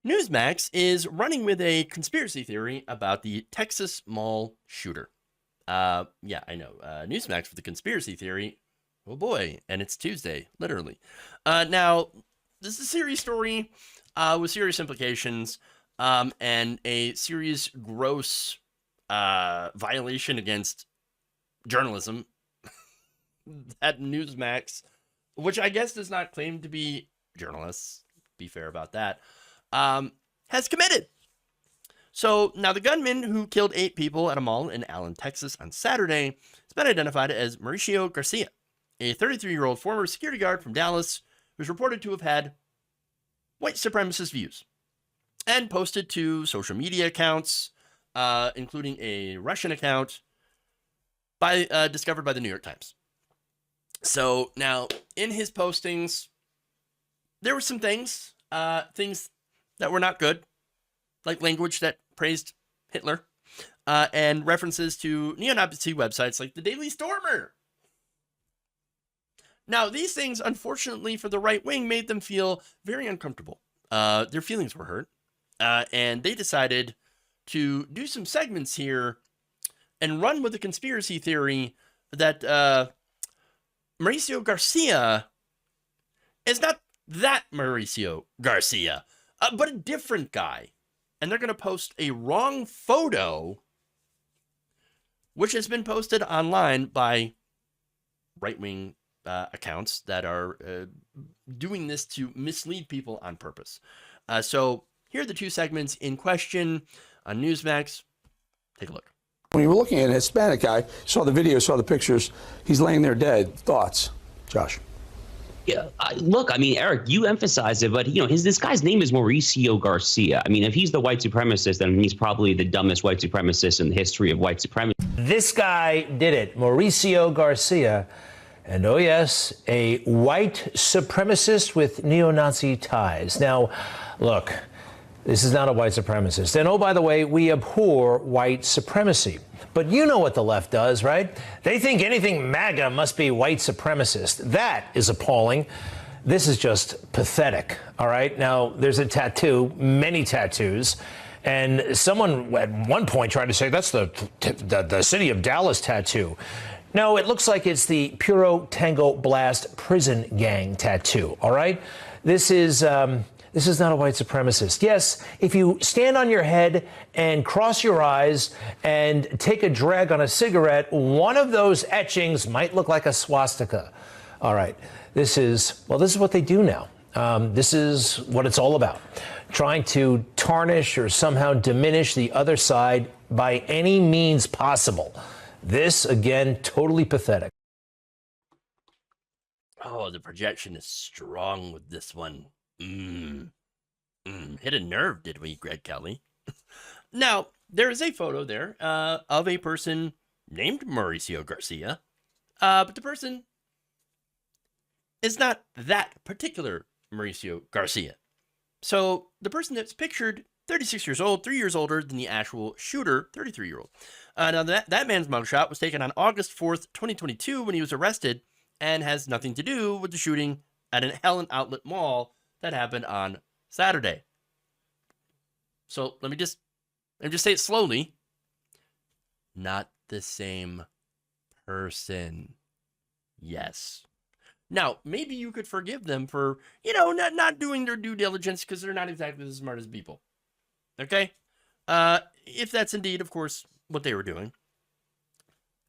Newsmax is running with a conspiracy theory about the Texas mall shooter. Yeah, I know. Newsmax with the conspiracy theory. Oh boy, and it's Tuesday, literally. Now, this is a serious story with serious implications and a serious, gross violation against journalism at Newsmax, which I guess does not claim to be journalists. Be fair about that. Has committed. So now the gunman who killed 8 people at a mall in Allen, Texas on Saturday has been identified as Mauricio Garcia, a 33-year-old former security guard from Dallas who's reported to have had white supremacist views and posted to social media accounts, including a Russian account discovered by the New York Times. So now in his postings, there were some things that were not good, like language that praised Hitler, and references to neo-Nazi websites like the Daily Stormer. Now, these things, unfortunately for the right wing, made them feel very uncomfortable. Their feelings were hurt, and they decided to do some segments here and run with the conspiracy theory that Mauricio Garcia is not that Mauricio Garcia, but a different guy. And they're going to post a wrong photo, which has been posted online by right-wing accounts that are doing this to mislead people on purpose. So here are the 2 segments in question on Newsmax. Take a look. When you were looking at a Hispanic guy, saw the video, saw the pictures, he's laying there dead. Thoughts, Josh? Yeah, look, I mean, Eric, you emphasize it, but, this guy's name is Mauricio Garcia. I mean, if he's the white supremacist, then he's probably the dumbest white supremacist in the history of white supremacy. This guy did it, Mauricio Garcia. And oh, yes, a white supremacist with neo-Nazi ties. Now, look, this is not a white supremacist. And oh, by the way, we abhor white supremacy. But you know what the left does, right? They think anything MAGA must be white supremacist. That is appalling. This is just pathetic, all right? Now, there's a tattoo, many tattoos, and someone at one point tried to say that's the City of Dallas tattoo. No, it looks like it's the Puro Tango Blast prison gang tattoo, all right? This is not a white supremacist. Yes, if you stand on your head and cross your eyes and take a drag on a cigarette, one of those etchings might look like a swastika. All right, this is what they do now. This is what it's all about. Trying to tarnish or somehow diminish the other side by any means possible. This, again, totally pathetic. Oh, the projection is strong with this one. Hit a nerve, did we, Greg Kelly? Now, there is a photo there of a person named Mauricio Garcia, but the person is not that particular Mauricio Garcia. So the person that's pictured, 36 years old, 3 years older than the actual shooter, 33-year-old. Now, that man's mugshot was taken on August 4th, 2022, when he was arrested, and has nothing to do with the shooting at an Helen Outlet Mall that happened on Saturday. So let me just say it slowly. Not the same person. Yes. Now, maybe you could forgive them for, not doing their due diligence because they're not exactly as smart as people. Okay? If that's indeed, of course, what they were doing.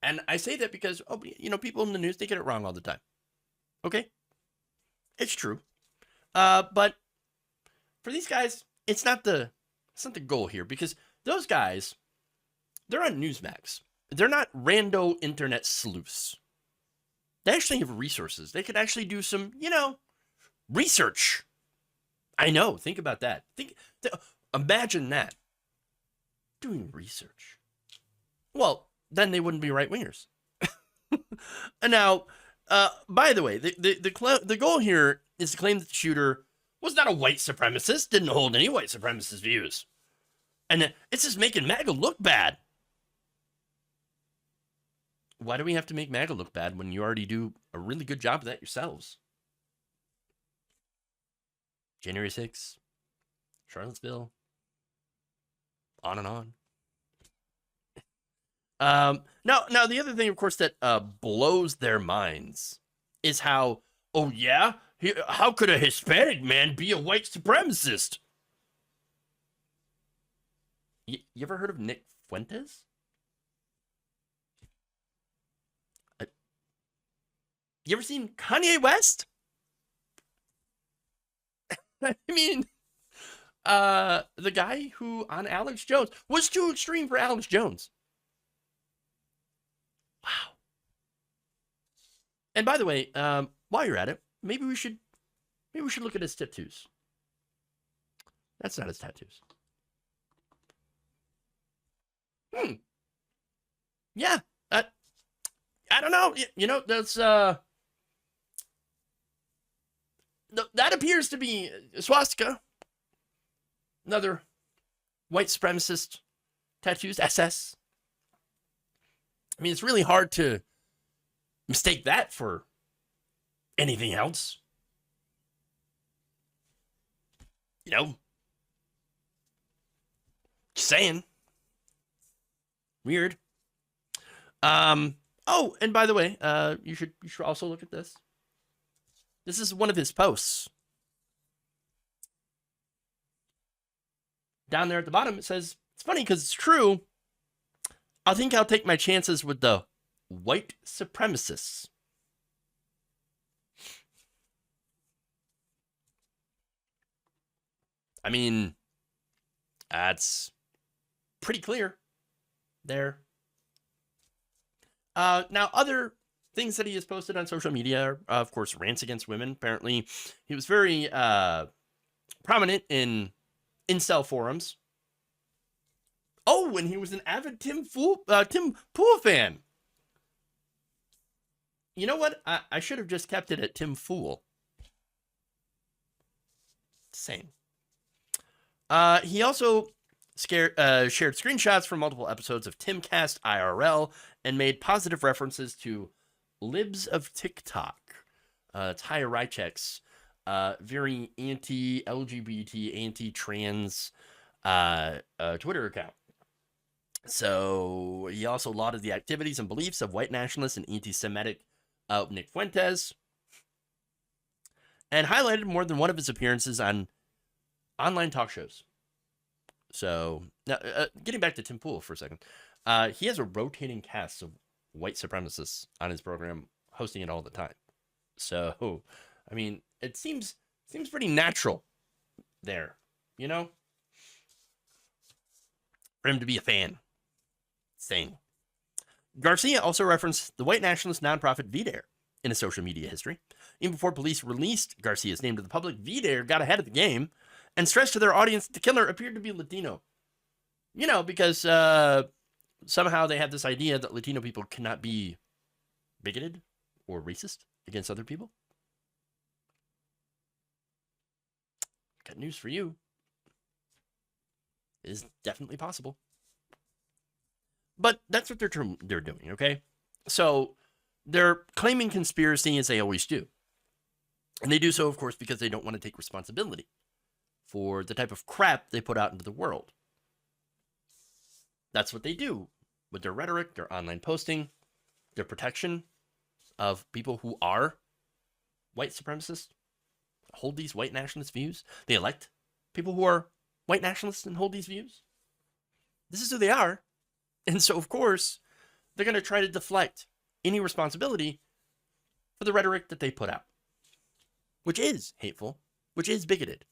And I say that because, people in the news, they get it wrong all the time. Okay? It's true. But for these guys, it's not the goal here, because those guys, they're on Newsmax. They're not rando internet sleuths. They actually have resources. They could actually do some, research. I know. Think about that. Imagine that. Doing research. Well, then they wouldn't be right-wingers. Now, by the way, the goal here is to claim that the shooter was not a white supremacist, didn't hold any white supremacist views. And it's just making MAGA look bad. Why do we have to make MAGA look bad when you already do a really good job of that yourselves? January 6th, Charlottesville, on and on. Now the other thing, of course, that blows their minds is how, oh yeah, how could a Hispanic man be a white supremacist? You ever heard of Nick Fuentes? You ever seen Kanye West? I mean, the guy who on Alex Jones was too extreme for Alex Jones. Wow. And by the way, while you're at it, maybe we should look at his tattoos. That's not his tattoos. Yeah. I don't know. You know, that's that appears to be swastika. Another white supremacist tattoos, SS. I mean, it's really hard to mistake that for anything else. You know? Just saying. Weird. Oh, and by the way, you should also look at this. This is one of his posts. Down there at the bottom, it says, it's funny because it's true. I think I'll take my chances with the white supremacists. I mean, that's pretty clear there. Now, other things that he has posted on social media are, of course, rants against women. Apparently, he was very prominent in incel forums. Oh, and he was an avid Tim Pool fan. You know what? I should have just kept it at Tim Fool. Same. He also shared screenshots from multiple episodes of Timcast IRL and made positive references to Libs of TikTok. Taya Rychek's very anti-LGBT, anti-trans Twitter account. So he also lauded the activities and beliefs of white nationalists and anti-Semitic Nick Fuentes, and highlighted more than one of his appearances on online talk shows. So now, getting back to Tim Pool for a second, he has a rotating cast of white supremacists on his program, hosting it all the time. So, I mean, it seems pretty natural there, you know, for him to be a fan. Thing. Garcia also referenced the white nationalist nonprofit VDARE in his social media history. Even before police released Garcia's name to the public, VDARE got ahead of the game and stressed to their audience that the killer appeared to be Latino. You know, because somehow they have this idea that Latino people cannot be bigoted or racist against other people. Got news for you. It is definitely possible. But that's what they're doing, okay? So they're claiming conspiracy as they always do. And they do so, of course, because they don't want to take responsibility for the type of crap they put out into the world. That's what they do with their rhetoric, their online posting, their protection of people who are white supremacists, hold these white nationalist views. They elect people who are white nationalists and hold these views. This is who they are. And so, of course, they're going to try to deflect any responsibility for the rhetoric that they put out, which is hateful, which is bigoted.